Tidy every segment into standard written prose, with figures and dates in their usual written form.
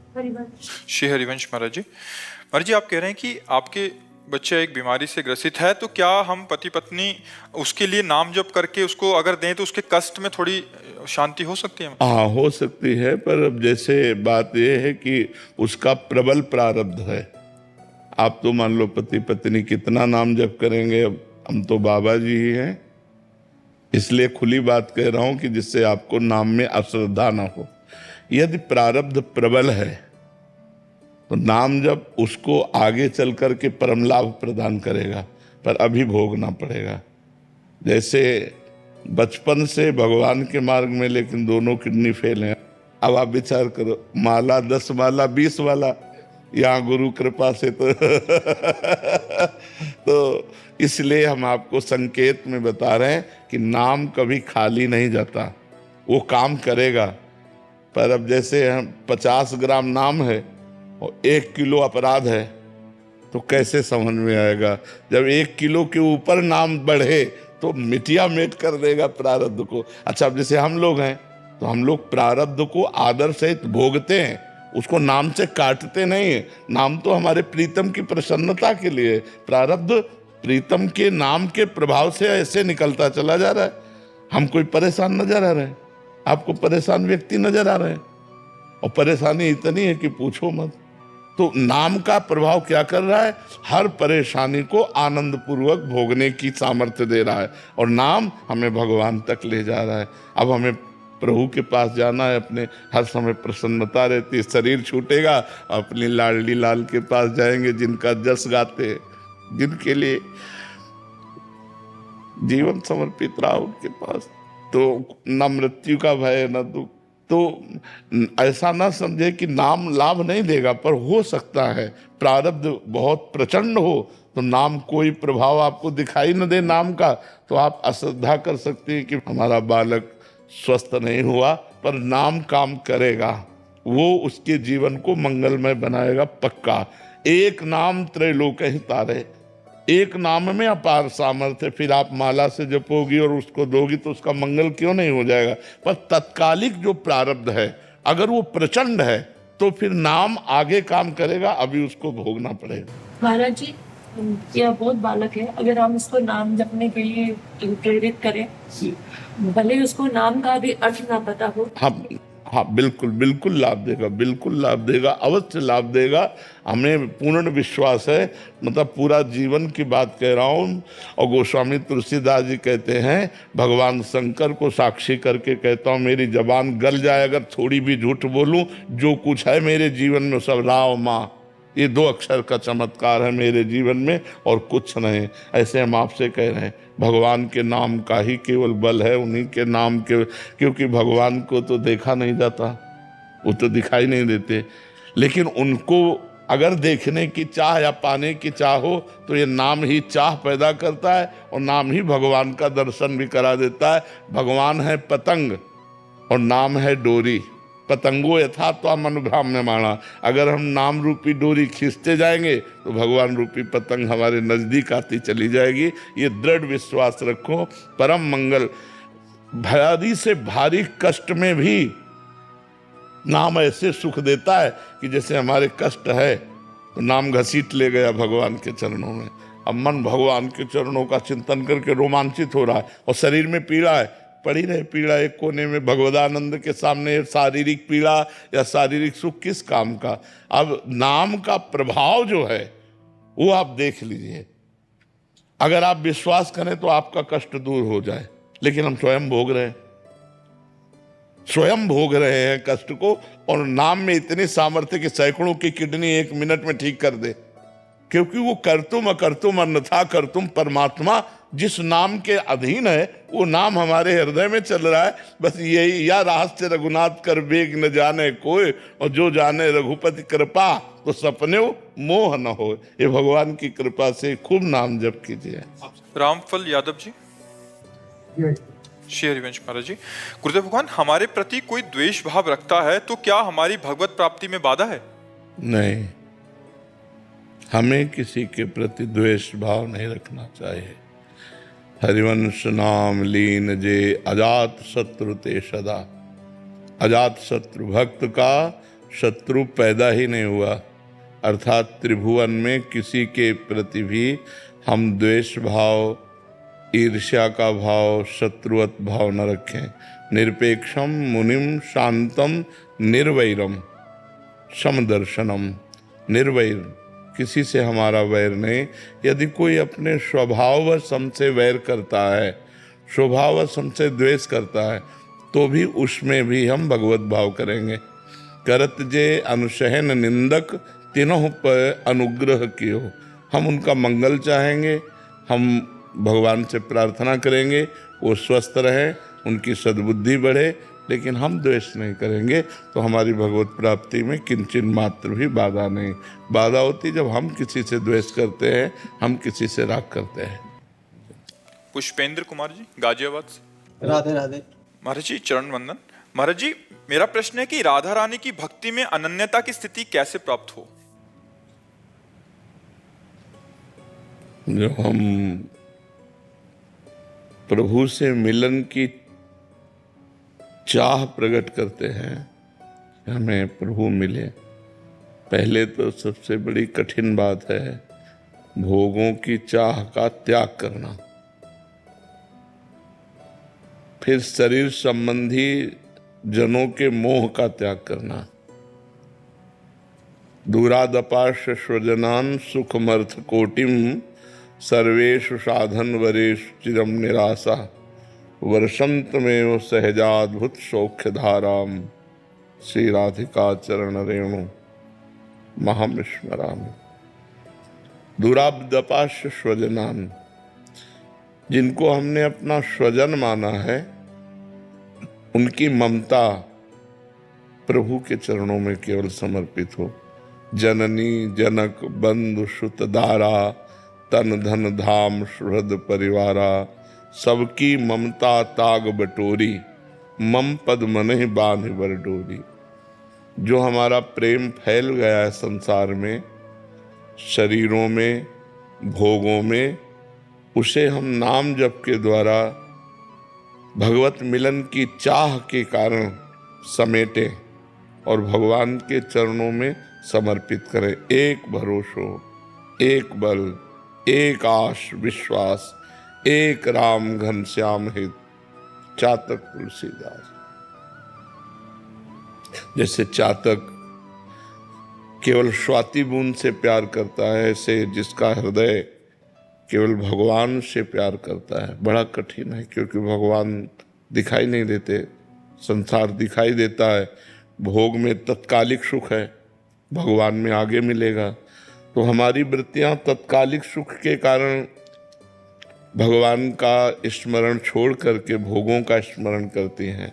हरिवंश। श्री हरिवंश महाराज जी। महाराज जी, आप कह रहे हैं कि आपके बच्चा एक बीमारी से ग्रसित है, तो क्या हम पति पत्नी उसके लिए नाम जप करके उसको अगर दें तो उसके कष्ट में थोड़ी शांति हो सकती है? हाँ, हो सकती है, पर अब जैसे बात यह है कि उसका प्रबल प्रारब्ध है। आप तो मान लो पति पत्नी कितना नाम जप करेंगे, अब हम तो बाबा जी ही हैं, इसलिए खुली बात कह रहा हूं कि जिससे आपको नाम में अश्रद्धा ना हो। यदि प्रारब्ध प्रबल है तो नाम जप उसको आगे चल करके परम लाभ प्रदान करेगा, पर अभी भोगना पड़ेगा। जैसे बचपन से भगवान के मार्ग में, लेकिन दोनों किडनी फेल हैं। अब आप विचार करो, माला 10 माला 20 वाला, यहाँ गुरु कृपा से तो इसलिए हम आपको संकेत में बता रहे हैं कि नाम कभी खाली नहीं जाता, वो काम करेगा। पर अब जैसे हम 50 ग्राम नाम है और 1 किलो अपराध है, तो कैसे समझ में आएगा? जब 1 किलो के ऊपर नाम बढ़े तो मिटिया मेट कर देगा प्रारब्ध को। अच्छा, अब जैसे हम लोग हैं तो हम लोग प्रारब्ध को आदर सहित भोगते हैं, उसको नाम से काटते नहीं है। नाम तो हमारे प्रीतम की प्रसन्नता के लिए है। प्रारब्ध प्रीतम के नाम के प्रभाव से ऐसे निकलता चला जा रहा है। हम कोई परेशान नजर आ रहे हैं? आपको परेशान व्यक्ति नजर आ रहे हैं? और परेशानी इतनी है कि पूछो मत। तो नाम का प्रभाव क्या कर रहा है? हर परेशानी को आनंद पूर्वक भोगने की सामर्थ्य दे रहा है, और नाम हमें भगवान तक ले जा रहा है। अब हमें प्रभु के पास जाना है, अपने हर समय प्रसन्नता रहती है। शरीर छूटेगा, अपनी लाडली लाल के पास जाएंगे, जिनका जस गाते हैं, जिनके लिए जीवन समर्पित रहा उनके पास। तो न मृत्यु का भय न दुख। तो ऐसा ना समझे कि नाम लाभ नहीं देगा, पर हो सकता है प्रारब्ध बहुत प्रचंड हो तो नाम कोई प्रभाव आपको दिखाई न दे नाम का, तो आप अश्रद्धा कर सकते हैं कि हमारा बालक स्वस्थ नहीं हुआ, पर नाम काम करेगा, वो उसके जीवन को मंगलमय बनाएगा पक्का। एक नाम त्रैलोक ही तारे, एक नाम में अपार सामर्थ्य। फिर आप माला से जपोगी और उसको दोगी तो उसका मंगल क्यों नहीं हो जाएगा? पर तत्कालिक जो प्रारब्ध है, अगर वो प्रचंड है तो फिर नाम आगे काम करेगा, अभी उसको भोगना पड़ेगा। महाराज जी, यह बहुत बालक है, अगर हम इसको नाम जपने के लिए प्रेरित करें, भले ही उसको नाम का भी अर्थ ना पता हो। हाँ हाँ, बिल्कुल बिल्कुल लाभ देगा, बिल्कुल लाभ देगा, अवश्य लाभ देगा। हमें पूर्ण विश्वास है, मतलब पूरा जीवन की बात कह रहा हूँ। और गोस्वामी तुलसीदास जी कहते हैं, भगवान शंकर को साक्षी करके कहता हूँ, मेरी जबान गल जाए अगर थोड़ी भी झूठ बोलूं, जो कुछ है मेरे जीवन में सब राम माँ, ये 2 अक्षर का चमत्कार है मेरे जीवन में, और कुछ नहीं। ऐसे हम आपसे कह रहे हैं, भगवान के नाम का ही केवल बल है, उन्हीं के नाम के, क्योंकि भगवान को तो देखा नहीं जाता, वो तो दिखाई नहीं देते, लेकिन उनको अगर देखने की चाह या पाने की चाह हो तो ये नाम ही चाह पैदा करता है, और नाम ही भगवान का दर्शन भी करा देता है। भगवान है पतंग और नाम है डोरी। पतंगो यथा त्वाम अनुभ्राम्यमाणा, अगर हम नाम रूपी डोरी खींचते जाएंगे तो भगवान रूपी पतंग हमारे नजदीक आती चली जाएगी। ये दृढ़ विश्वास रखो। परम मंगल, भारी से भारी कष्ट में भी नाम ऐसे सुख देता है कि जैसे हमारे कष्ट है तो नाम घसीट ले गया भगवान के चरणों में। अब मन भगवान के चरणों का चिंतन करके रोमांचित हो रहा है, और शरीर में पीड़ा है, पड़ी रहे पीड़ा एक कोने में, भगवदानंद के सामने शारीरिक पीड़ा या शारीरिक सुख किस काम का? अब नाम का प्रभाव जो है वो आप देख लीजिए। अगर आप विश्वास करें तो आपका कष्ट दूर हो जाए, लेकिन हम स्वयं भोग रहे हैं, स्वयं भोग रहे हैं कष्ट को। और नाम में इतनी सामर्थ्य कि सैकड़ों की किडनी 1 मिनट में ठीक कर दे, क्योंकि वो कर्तुम अकर्तुम अन्यथा कर्तुम परमात्मा जिस नाम के अधीन है, वो नाम हमारे हृदय में चल रहा है। बस यही, या रहस्य रघुनाथ कर बेग न जाने कोई, और जो जाने रघुपति कृपा तो सपने मोह न हो। ये भगवान की कृपा से खूब नाम जप कीजिए। रामफल यादव जी। श्री हरिवंश महाराज जी, गुरुदेव भगवान हमारे प्रति कोई द्वेष भाव रखता है तो क्या हमारी भगवत प्राप्ति में बाधा है? नहीं, हमें किसी के प्रति द्वेष भाव नहीं रखना चाहिए। हरिवंश नाम लीन जे अजात शत्रु ते सदा। अजात शत्रु भक्त का शत्रु पैदा ही नहीं हुआ। अर्थात त्रिभुवन में किसी के प्रति भी हम द्वेष भाव, ईर्ष्या का भाव, शत्रुवत भाव न रखें। निरपेक्षम मुनिम शांतम निर्वैरम समदर्शनम। निर्वैर, किसी से हमारा वैर नहीं। यदि कोई अपने स्वभाववश हमसे वैर करता है, स्वभाववश हमसे द्वेष करता है, तो भी उसमें भी हम भगवत भाव करेंगे। करत जे अनुशहन निंदक तीनों पर अनुग्रह कियो। हम उनका मंगल चाहेंगे, हम भगवान से प्रार्थना करेंगे वो स्वस्थ रहें, उनकी सद्बुद्धि बढ़े, लेकिन हम द्वेष नहीं करेंगे तो हमारी भगवत प्राप्ति में किंचित मात्र भी बाधा नहीं। बाधा होती जब हम किसी से द्वेष करते हैं, हम किसी से राग करते हैं। पुष्पेंद्र कुमार जी, गाजियाबाद से। राधे राधे। महाराज जी चरण वंदन। महाराज जी, मेरा प्रश्न है कि राधा रानी की भक्ति में अनन्यता की स्थिति कैसे प्राप्त हो? जो हम प्रभु से मिलन की चाह प्रकट करते हैं, हमें प्रभु मिले, पहले तो सबसे बड़ी कठिन बात है भोगों की चाह का त्याग करना। फिर शरीर संबंधी जनों के मोह का त्याग करना। दूरादपाश स्वजनान सुखमर्थ कोटिम सर्वेषु साधन वरेश चिरम निराशा वर्षंतमेव सहजाद्भुत सौख्य धाराम श्री राधिका चरण रेणु महामिस्मरामि। दूरादपाश स्वजनान, जिनको हमने अपना स्वजन माना है, उनकी ममता प्रभु के चरणों में केवल समर्पित हो। जननी जनक बंधु सुत दारा तन धन धाम सुहृद परिवारा सबकी ममता ताग बटोरी मम पद मन ही बांध बर डोरी। जो हमारा प्रेम फैल गया है संसार में, शरीरों में, भोगों में, उसे हम नाम जप के द्वारा भगवत मिलन की चाह के कारण समेटें और भगवान के चरणों में समर्पित करें। एक भरोसो, एक बल, एक आश विश्वास, एक राम घनश्याम हित, चातक तुलसीदास। जैसे चातक केवल स्वाति बूंद से प्यार करता है, ऐसे जिसका हृदय केवल भगवान से प्यार करता है। बड़ा कठिन है, क्योंकि भगवान दिखाई नहीं देते, संसार दिखाई देता है। भोग में तत्कालिक सुख है, भगवान में आगे मिलेगा। तो हमारी वृत्तियां तत्कालिक सुख के कारण भगवान का स्मरण छोड़ करके भोगों का स्मरण करती हैं।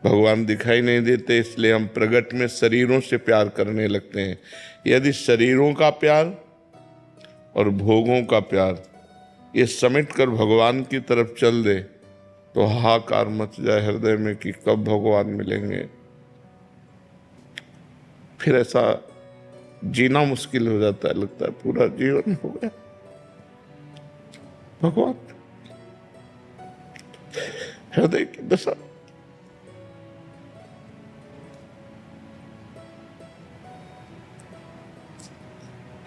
भगवान दिखाई नहीं देते, इसलिए हम प्रगट में शरीरों से प्यार करने लगते हैं। यदि शरीरों का प्यार और भोगों का प्यार ये समेट कर भगवान की तरफ चल दे तो हाहाकार मच जाए हृदय में कि कब भगवान मिलेंगे। फिर ऐसा जीना मुश्किल हो जाता है, लगता है पूरा जीवन हो गया। भगवान हृदय की दशा।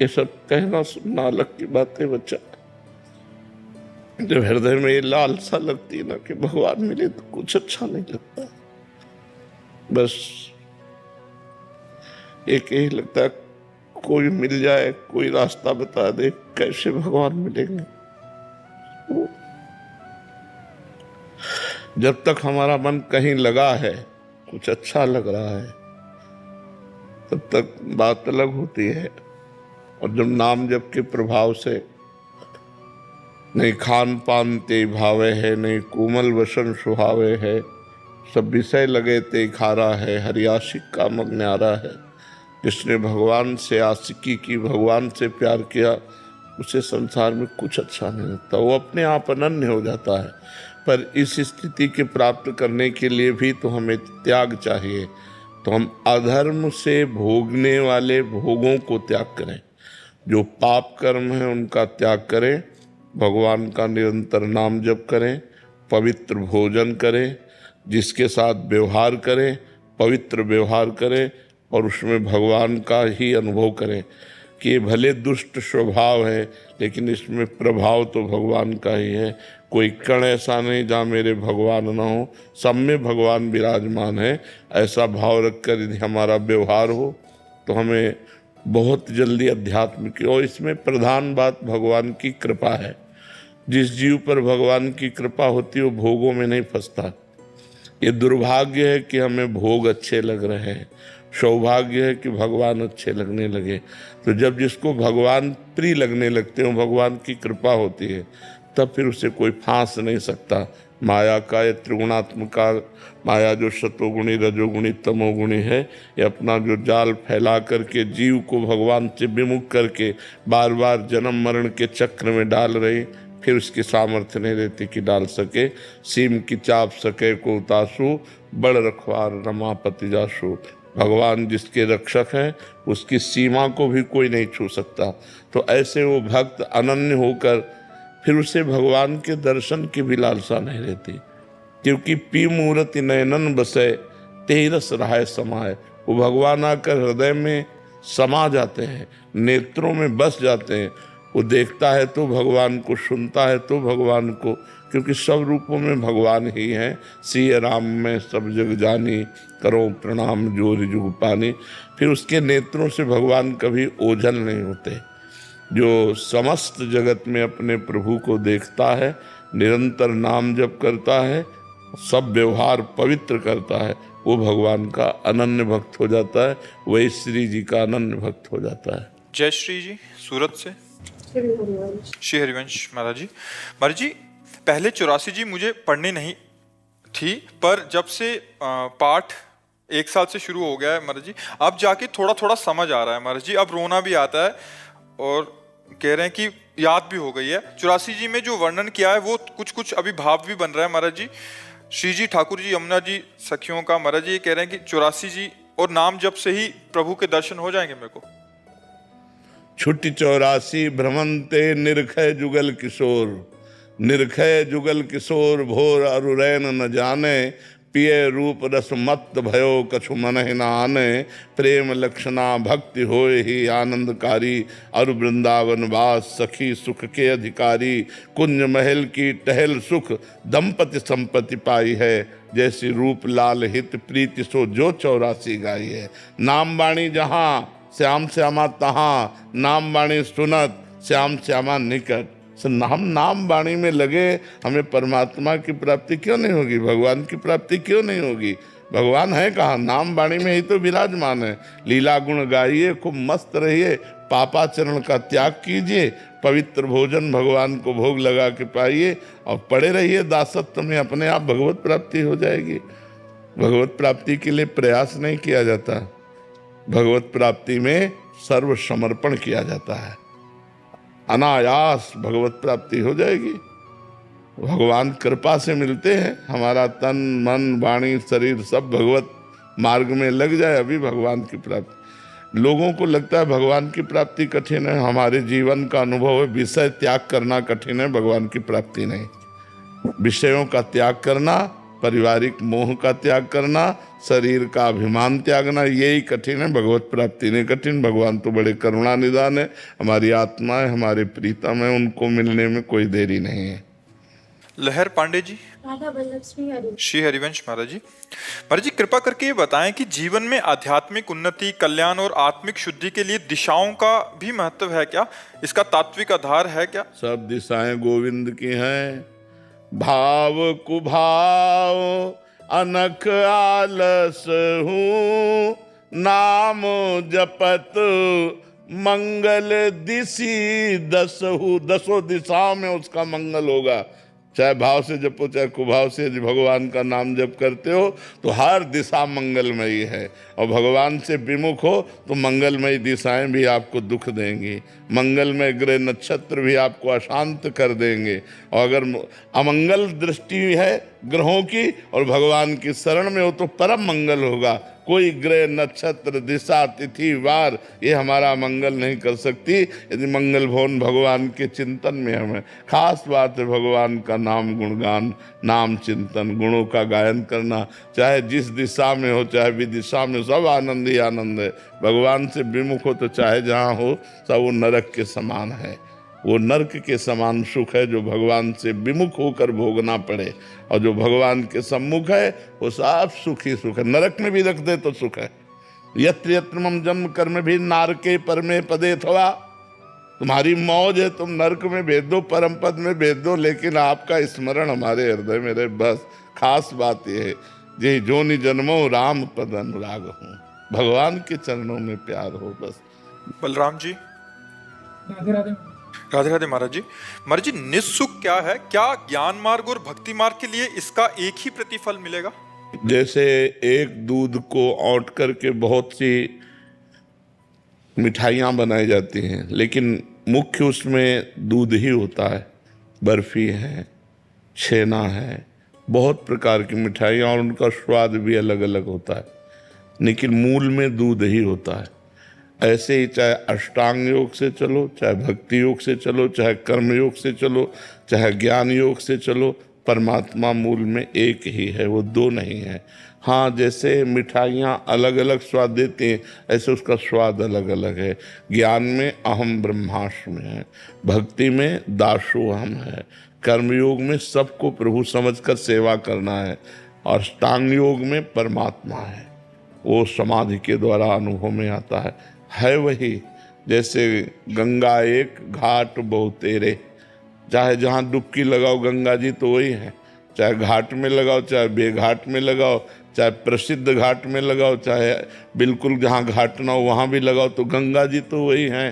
ये सब कहना सुनना अलग की बातें बच्चा, जब हृदय में ये लालसा लगती है ना कि भगवान मिले तो कुछ अच्छा नहीं लगता। बस एक यही लगता है कोई मिल जाए, कोई रास्ता बता दे कैसे भगवान मिलेंगे। जब तक हमारा मन कहीं लगा है, कुछ अच्छा लग रहा है, तब तक बात अलग होती है। और जब नाम जप के प्रभाव से नहीं खान पान ते भावे है, नहीं कोमल वसन सुहावे है, सब विषय लगे ते खारा है, हरियाशिक का मन न्यारा है। जिसने भगवान से आशिकी की, भगवान से प्यार किया, उसे संसार में कुछ अच्छा नहीं लगता, वो अपने आप अनन्य हो जाता है। पर इस स्थिति के प्राप्त करने के लिए भी तो हमें त्याग चाहिए। तो हम अधर्म से भोगने वाले भोगों को त्याग करें, जो पाप कर्म है उनका त्याग करें, भगवान का निरंतर नाम जप करें, पवित्र भोजन करें, जिसके साथ व्यवहार करें पवित्र व्यवहार करें, और उसमें भगवान का ही अनुभव करें कि ये भले दुष्ट स्वभाव है लेकिन इसमें प्रभाव तो भगवान का ही है। कोई कण ऐसा नहीं जहाँ मेरे भगवान ना हो, सब में भगवान विराजमान है। ऐसा भाव रखकर यदि हमारा व्यवहार हो तो हमें बहुत जल्दी अध्यात्म की, और इसमें प्रधान बात भगवान की कृपा है। जिस जीव पर भगवान की कृपा होती है वो भोगों में नहीं फंसता। ये दुर्भाग्य है कि हमें भोग अच्छे लग रहे हैं, सौभाग्य है कि भगवान अच्छे लगने लगे। तो जब जिसको भगवान प्रिय लगने लगते हो, भगवान की कृपा होती है, तब फिर उसे कोई फांस नहीं सकता। माया का ये त्रिगुणात्मका माया जो सतोगुणी रजोगुणी तमोगुणी है, ये अपना जो जाल फैला करके जीव को भगवान से विमुख करके बार बार जन्म मरण के चक्र में डाल रही, फिर उसकी सामर्थ्य नहीं रहती कि डाल सके। सीम की चाप सके को उतासु, बड़ रखवार रमापति जासु। भगवान जिसके रक्षक हैं उसकी सीमा को भी कोई नहीं छू सकता। तो ऐसे वो भक्त अनन्य होकर फिर उसे भगवान के दर्शन की भी लालसा नहीं रहती, क्योंकि पी मूर्ति नयनन बसे तेरस राय समाए। वो भगवान आकर हृदय में समा जाते हैं, नेत्रों में बस जाते हैं। वो देखता है तो भगवान को, सुनता है तो भगवान को, क्योंकि सब रूपों में भगवान ही हैं। सिय राम में सब जग जानी, करो प्रणाम जोर जुग पानी। फिर उसके नेत्रों से भगवान कभी ओझल नहीं होते। जो समस्त जगत में अपने प्रभु को देखता है, निरंतर नाम जप करता है, सब व्यवहार पवित्र करता है, वो भगवान का अनन्य भक्त हो जाता है। वही श्री जी का अनन्य भक्त हो जाता है। जय श्री जी, सूरत से श्री हरिवंश महाराज जी। महाराज जी, पहले 84 जी मुझे पढ़नी नहीं थी, पर जब से पाठ 1 साल से शुरू हो गया है महाराज जी, अब जाके थोड़ा थोड़ा समझ आ रहा है महाराज जी। अब रोना भी आता है और कह रहे हैं कि याद भी हो गई है। 84 जी में जो वर्णन किया है वो कुछ कुछ अभी भाव भी बन रहा है महाराज जी। श्री जी ठाकुर जी यमुना जी सखियों का महाराज जी ये कह रहे हैं कि 84 जी और नाम जप से ही प्रभु के दर्शन हो जाएंगे मेरे को। छुट्टी 84 भ्रमंते निरखय जुगल किशोर, निरखय जुगल किशोर भोर अरुरैन न जाने, पिय रूप रस मत भयो कछु मन ही न आने, प्रेम लक्षणा भक्ति होए ही आनंदकारी, अरु वृंदावन वास सखी सुख के अधिकारी, कुंज महल की टहल सुख दंपति संपत्ति पाई है, जैसी रूप लाल हित प्रीति सो जो 84 गाई है। नाम बाणी जहाँ श्याम श्यामा तहाँ, नाम बाणी सुनत श्याम श्यामा निकट। हम नाम बाणी में लगे, हमें परमात्मा की प्राप्ति क्यों नहीं होगी, भगवान की प्राप्ति क्यों नहीं होगी। भगवान है कहाँ, नाम बाणी में ही तो विराजमान है। लीला गुण गाइए, खूब मस्त रहिए, पापाचरण का त्याग कीजिए, पवित्र भोजन भगवान को भोग लगा के पाइए और पड़े रहिए दासत्व में, अपने आप भगवत प्राप्ति हो जाएगी। भगवत प्राप्ति के लिए प्रयास नहीं किया जाता, भगवत प्राप्ति में सर्व समर्पण किया जाता है। अनायास भगवत प्राप्ति हो जाएगी। भगवान कृपा से मिलते हैं। हमारा तन मन वाणी शरीर सब भगवत मार्ग में लग जाए, अभी भगवान की प्राप्ति। लोगों को लगता है भगवान की प्राप्ति कठिन है, हमारे जीवन का अनुभव है विषय त्याग करना कठिन है, भगवान की प्राप्ति नहीं। विषयों का त्याग करना, पारिवारिक मोह का त्याग करना, शरीर का अभिमान त्यागना, यही कठिन है, भगवत प्राप्ति नहीं कठिन। भगवान तो बड़े करुणा निदान है, हमारी आत्मा है, हमारे प्रीतम है, उनको मिलने में कोई देरी नहीं है। लहर पांडे जी, श्री हरिवंश महाराज जी। महाराज जी कृपा करके ये बताएं कि जीवन में आध्यात्मिक उन्नति, कल्याण और आत्मिक शुद्धि के लिए दिशाओं का भी महत्व है क्या, इसका तात्विक आधार है क्या? सब दिशाएं गोविंद की हैं। भाव कुभाव अनख आलस हूँ, नाम जपत मंगल दिशि दसहु। 10 दिशाओं में उसका मंगल होगा। चाहे भाव से जपो चाहे कुभाव से, यदि भगवान का नाम जप करते हो तो हर दिशा मंगलमयी है, और भगवान से विमुख हो तो मंगलमयी दिशाएं भी आपको दुख देंगी, मंगलमय ग्रह नक्षत्र भी आपको अशांत कर देंगे, और अगर अमंगल दृष्टि है ग्रहों की और भगवान की शरण में हो तो परम मंगल होगा। कोई ग्रह, नक्षत्र, दिशा, तिथि, वार ये हमारा मंगल नहीं कर सकती यदि मंगल भवन भगवान के चिंतन में हमें। खास बात है भगवान का नाम गुणगान, नाम चिंतन, गुणों का गायन करना, चाहे जिस दिशा में हो चाहे विदिशा में, सब आनंद ही आनंद है। भगवान से विमुख हो तो चाहे जहाँ हो सब वो नरक के समान है। वो नरक के समान सुख है जो भगवान से विमुख होकर भोगना पड़े, और जो भगवान के सम्मुख है वो सब सुख ही सुख है। नरक में भी रख दे तो सुख है। यत्र यत्र मम जन्म कर्म भी नारके परमे पदे थवा। तुम्हारी मौज है, तुम नरक में भेज दो, परम पद में भेज दो, लेकिन आपका स्मरण हमारे हृदय में रहे, बस। खास बात यह है जे जोनि जन्मो राम पद अनुराग हूँ, भगवान के चरणों में प्यार हो, बस। बलराम जी। राधे राधे। राधे राधे महाराज जी। महाराज जी, निस्सुख क्या है? क्या ज्ञान मार्ग और भक्ति मार्ग के लिए इसका एक ही प्रतिफल मिलेगा? जैसे एक दूध को औंट करके बहुत सी मिठाइयाँ बनाई जाती हैं, लेकिन मुख्य उसमें दूध ही होता है। बर्फी है, छेना है, बहुत प्रकार की मिठाइयाँ, और उनका स्वाद भी अलग अलग होता है, लेकिन मूल में दूध ही होता है। ऐसे ही चाहे अष्टांग योग से चलो, चाहे भक्ति योग से चलो, चाहे कर्म योग से चलो, चाहे ज्ञान योग से चलो, परमात्मा मूल में एक ही है, वो दो नहीं है। हाँ, जैसे मिठाइयाँ अलग अलग स्वाद देती हैं, ऐसे उसका स्वाद अलग अलग है। ज्ञान में अहम ब्रह्मास्मि है, भक्ति में दासोहम है, कर्मयोग में सबको प्रभु समझकर सेवा करना है, और अष्टांग योग में परमात्मा है, वो समाधि के द्वारा अनुभव में आता है वही। जैसे गंगा एक घाट बहुतेरे, चाहे जहाँ डुबकी लगाओ गंगा जी तो वही है, चाहे घाट में लगाओ, चाहे बेघाट में लगाओ, चाहे प्रसिद्ध घाट में लगाओ, चाहे बिल्कुल जहाँ घाट ना हो वहाँ भी लगाओ, तो गंगा जी तो वही हैं।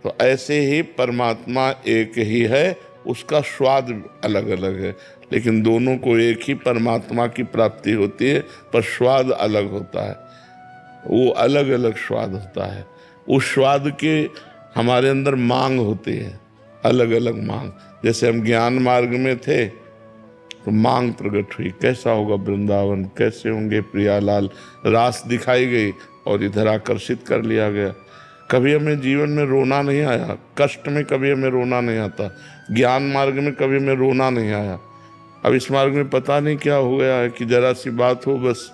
तो ऐसे ही परमात्मा एक ही है, उसका स्वाद अलग अलग है, लेकिन दोनों को एक ही परमात्मा की प्राप्ति होती है, पर स्वाद अलग होता है, वो अलग अलग स्वाद होता है। उस स्वाद के हमारे अंदर मांग होती है, अलग अलग मांग। जैसे हम ज्ञान मार्ग में थे तो मांग प्रकट हुई, कैसा होगा वृंदावन, कैसे होंगे प्रियालाल, रास दिखाई गई और इधर आकर्षित कर लिया गया। कभी हमें जीवन में रोना नहीं आया, कष्ट में कभी हमें रोना नहीं आता, ज्ञान मार्ग में कभी हमें रोना नहीं आया। अब इस मार्ग में पता नहीं क्या हो गया है कि जरा सी बात हो बस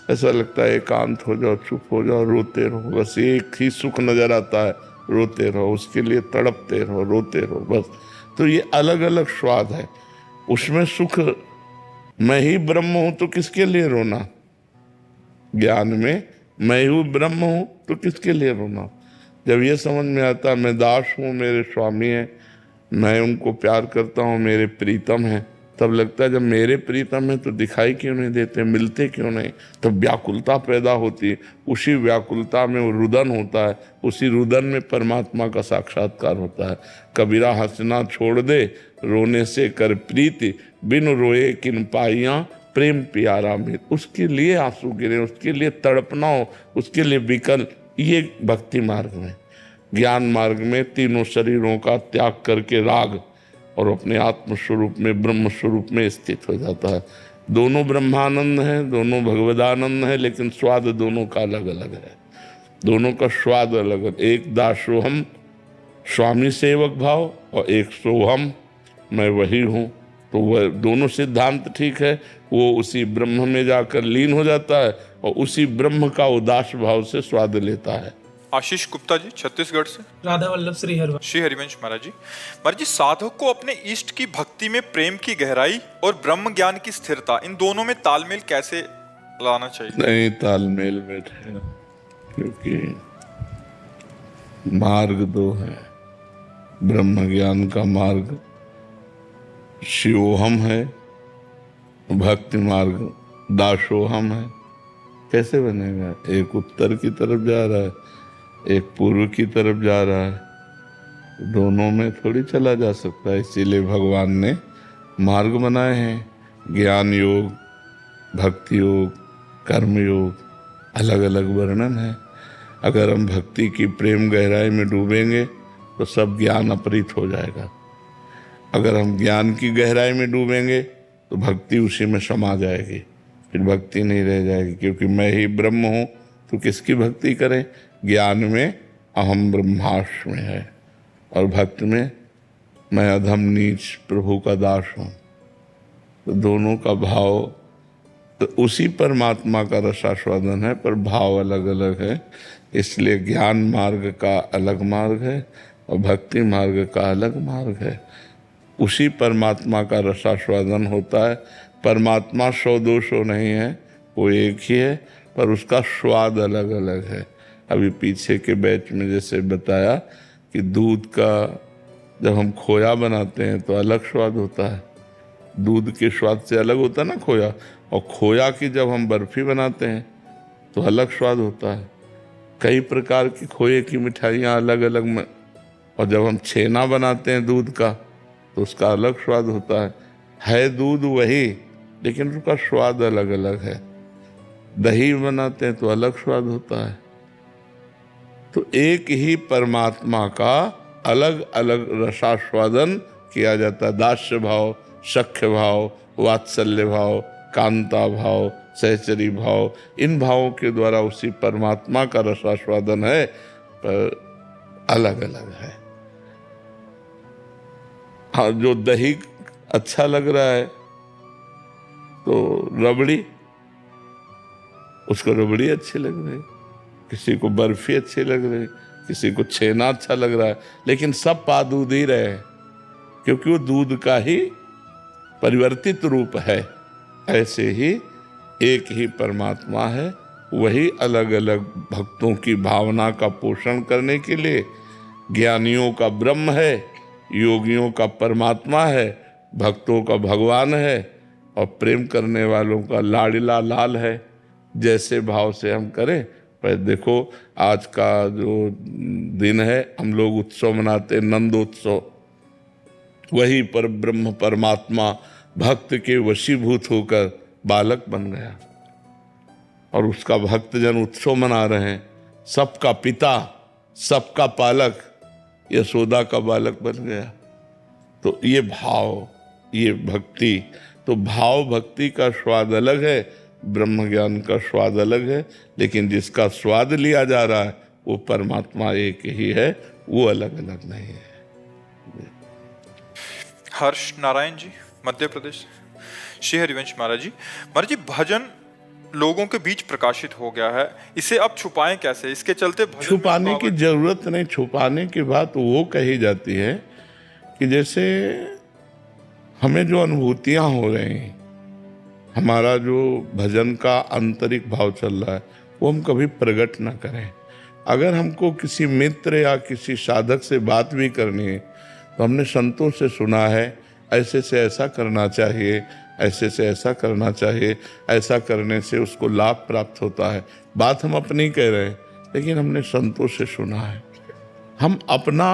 ऐसा लगता है एकांत हो जाओ, चुप हो जाओ, रोते रहो, बस एक ही सुख नजर आता है, रोते रहो, उसके लिए तड़पते रहो, रोते रहो, बस। तो ये अलग अलग स्वाद है। उसमें सुख मैं ही ब्रह्म हूं तो किसके लिए रोना, ज्ञान में मैं ही ब्रह्म हूं तो किसके लिए रोना। जब ये समझ में आता मैं दास हूँ, मेरे स्वामी हैं, मैं उनको प्यार करता हूँ, मेरे प्रीतम हैं, तब लगता है जब मेरे प्रीतम हैं तो दिखाई क्यों नहीं देते, मिलते क्यों नहीं, तब व्याकुलता पैदा होती है। उसी व्याकुलता में वो रुदन होता है, उसी रुदन में परमात्मा का साक्षात्कार होता है। कबीरा हंसना छोड़ दे, रोने से कर प्रीति, बिन रोए किन पाइयाँ प्रेम प्यारा में। उसके लिए आंसू गिरे, उसके लिए तड़पना हो, उसके लिए विकल। ये भक्ति मार्ग में। ज्ञान मार्ग में तीनों शरीरों का त्याग करके राग और अपने आत्म स्वरूप में, ब्रह्म स्वरूप में स्थित हो जाता है। दोनों ब्रह्मानंद हैं, दोनों भगवदानंद हैं, लेकिन स्वाद दोनों का अलग अलग है, दोनों का स्वाद अलग है। एक दासोहम स्वामी सेवक भाव, और एक सोहम मैं वही हूँ। तो वह दोनों सिद्धांत ठीक है, वो उसी ब्रह्म में जाकर लीन हो जाता है और उसी ब्रह्म का उदास भाव से स्वाद लेता है। आशीष गुप्ता जी, छत्तीसगढ़ से। राधा वल्लभ श्री हरिवंश। श्री हरिवंश महाराज जी। महाराज जी, साधक को अपने इष्ट की भक्ति में प्रेम की गहराई और ब्रह्म ज्ञान की स्थिरता, इन दोनों में तालमेल कैसे लाना चाहिए? नहीं तालमेल बैठेगा, क्योंकि मार्ग दो है। ब्रह्म ज्ञान का मार्ग शिवोहम है, भक्ति मार्ग दासोहम है। कैसे बनेगा? एक उत्तर की तरफ जा रहा है, एक पूर्व की तरफ जा रहा है, दोनों में थोड़ी चला जा सकता है। इसीलिए भगवान ने मार्ग बनाए हैं, ज्ञान योग, भक्ति योग, कर्म योग, अलग अलग वर्णन है। अगर हम भक्ति की प्रेम गहराई में डूबेंगे तो सब ज्ञान अपहृत हो जाएगा। अगर हम ज्ञान की गहराई में डूबेंगे तो भक्ति उसी में समा जाएगी, फिर भक्ति नहीं रह जाएगी, क्योंकि मैं ही ब्रह्म हूँ तो किसकी भक्ति करें। ज्ञान में अहम ब्रह्मास्मि है और भक्ति में मैं अधम नीच प्रभु का दास हूँ। तो दोनों का भाव तो उसी परमात्मा का रसास्वादन है, पर भाव अलग अलग है। इसलिए ज्ञान मार्ग का अलग मार्ग है और भक्ति मार्ग का अलग मार्ग है। उसी परमात्मा का रसास्वादन होता है। परमात्मा सौ दो सौ नहीं है, वो एक ही है, पर उसका स्वाद अलग अलग है। अभी पीछे के बैच में जैसे बताया कि दूध का जब हम खोया बनाते हैं तो अलग स्वाद होता है, दूध के स्वाद से अलग होता है ना खोया। और खोया की जब हम बर्फी बनाते हैं तो अलग स्वाद होता है। कई प्रकार की खोए की मिठाइयाँ अलग अलग में, और जब हम छेना बनाते हैं दूध का तो उसका अलग स्वाद होता है दूध वही, लेकिन उसका स्वाद अलग अलग है। दही बनाते हैं तो अलग स्वाद होता है। तो एक ही परमात्मा का अलग अलग रसास्वादन किया जाता है। दास्य भाव, सख्य भाव, वात्सल्य भाव, कांता भाव, सहचरी भाव, इन भावों के द्वारा उसी परमात्मा का रसास्वादन है, पर अलग अलग है। हाँ, जो दही अच्छा लग रहा है तो रबड़ी, उसको रबड़ी अच्छी लग रही, किसी को बर्फी अच्छी लग रही, किसी को छेना अच्छा लग रहा है, लेकिन सब पा दूध ही रहे, क्योंकि वो दूध का ही परिवर्तित रूप है। ऐसे ही एक ही परमात्मा है, वही अलग अलग भक्तों की भावना का पोषण करने के लिए ज्ञानियों का ब्रह्म है, योगियों का परमात्मा है, भक्तों का भगवान है और प्रेम करने वालों का लाडिला लाल है। जैसे भाव से हम करें। पर देखो आज का जो दिन है, हम लोग उत्सव मनाते हैं, नंदोत्सव। वही पर ब्रह्म परमात्मा भक्त के वशीभूत होकर बालक बन गया और उसका भक्तजन उत्सव मना रहे हैं। सबका पिता, सबका पालक यशोदा का बालक बन गया। तो ये भाव, ये भक्ति, तो भाव भक्ति का स्वाद अलग है, ब्रह्म ज्ञान का स्वाद अलग है, लेकिन जिसका स्वाद लिया जा रहा है वो परमात्मा एक ही है, वो अलग अलग नहीं है। हर्ष नारायण जी, मध्य प्रदेश। श्री हरिवंश महाराज जी, भजन लोगों के बीच प्रकाशित हो गया है, इसे अब छुपाएं कैसे? इसके चलते छुपाने की जरूरत नहीं। छुपाने की बात वो कही जाती है कि जैसे हमें जो अनुभूतियां हो रही हैं, हमारा जो भजन का आंतरिक भाव चल रहा है, वो हम कभी प्रकट ना करें। अगर हमको किसी मित्र या किसी साधक से बात भी करनी है तो हमने संतों से सुना है ऐसे से ऐसा करना चाहिए, ऐसे से ऐसा करना चाहिए, ऐसा करने से उसको लाभ प्राप्त होता है। बात हम अपनी कह रहे हैं, लेकिन हमने संतों से सुना है। हम अपना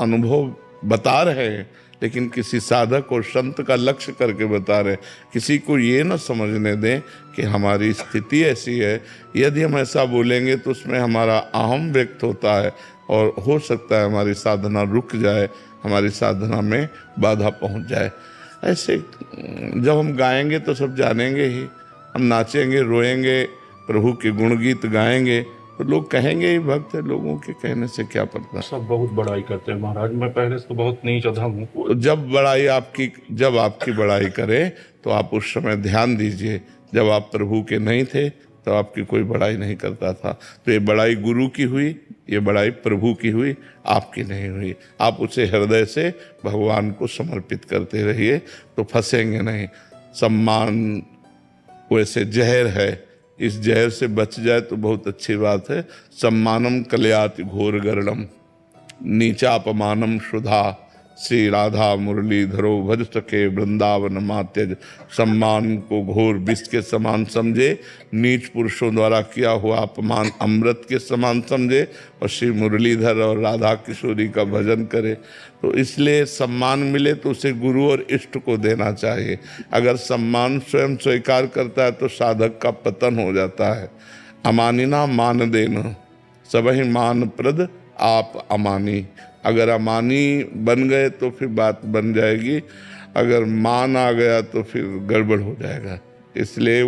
अनुभव बता रहे हैं, लेकिन किसी साधक और संत का लक्ष्य करके बता रहे हैं। किसी को ये न समझने दें कि हमारी स्थिति ऐसी है। यदि हम ऐसा बोलेंगे तो उसमें हमारा अहम व्यक्त होता है और हो सकता है हमारी साधना रुक जाए, हमारी साधना में बाधा पहुंच जाए। ऐसे जब हम गाएंगे तो सब जानेंगे ही, हम नाचेंगे, रोएंगे, प्रभु के गुणगीत गाएंगे तो लोग कहेंगे ही भक्त है। लोगों के कहने से क्या पड़ता। सब बहुत बड़ाई करते हैं महाराज, मैं पहले से तो बहुत नीच अधम हूँ। जब आपकी बड़ाई करे तो आप उस समय ध्यान दीजिए, जब आप प्रभु के नहीं थे तो आपकी कोई बड़ाई नहीं करता था। तो ये बड़ाई गुरु की हुई, ये बड़ाई प्रभु की हुई, आपकी नहीं हुई। आप उसे हृदय से भगवान को समर्पित करते रहिए तो फंसेंगे नहीं। सम्मान वैसे जहर है, इस जहर से बच जाए तो बहुत अच्छी बात है। सम्मानम कलयाति घोर गरड़म, नीचा अपमानम शुधा, श्री राधा मुरलीधरो भज सके वृंदावन मात्यज। सम्मान को घोर विष के समान समझे, नीच पुरुषों द्वारा किया हुआ अपमान अमृत के समान समझे और श्री मुरलीधर और राधा किशोरी का भजन करे। तो इसलिए सम्मान मिले तो उसे गुरु और इष्ट को देना चाहिए। अगर सम्मान स्वयं स्वीकार करता है तो साधक का पतन हो जाता है। अमानिना मान देना, सबहि मान प्रद आप अमानी। अगर अमानी बन गए तो फिर बात बन जाएगी। अगर मान आ गया तो फिर गड़बड़ हो जाएगा। इसलिए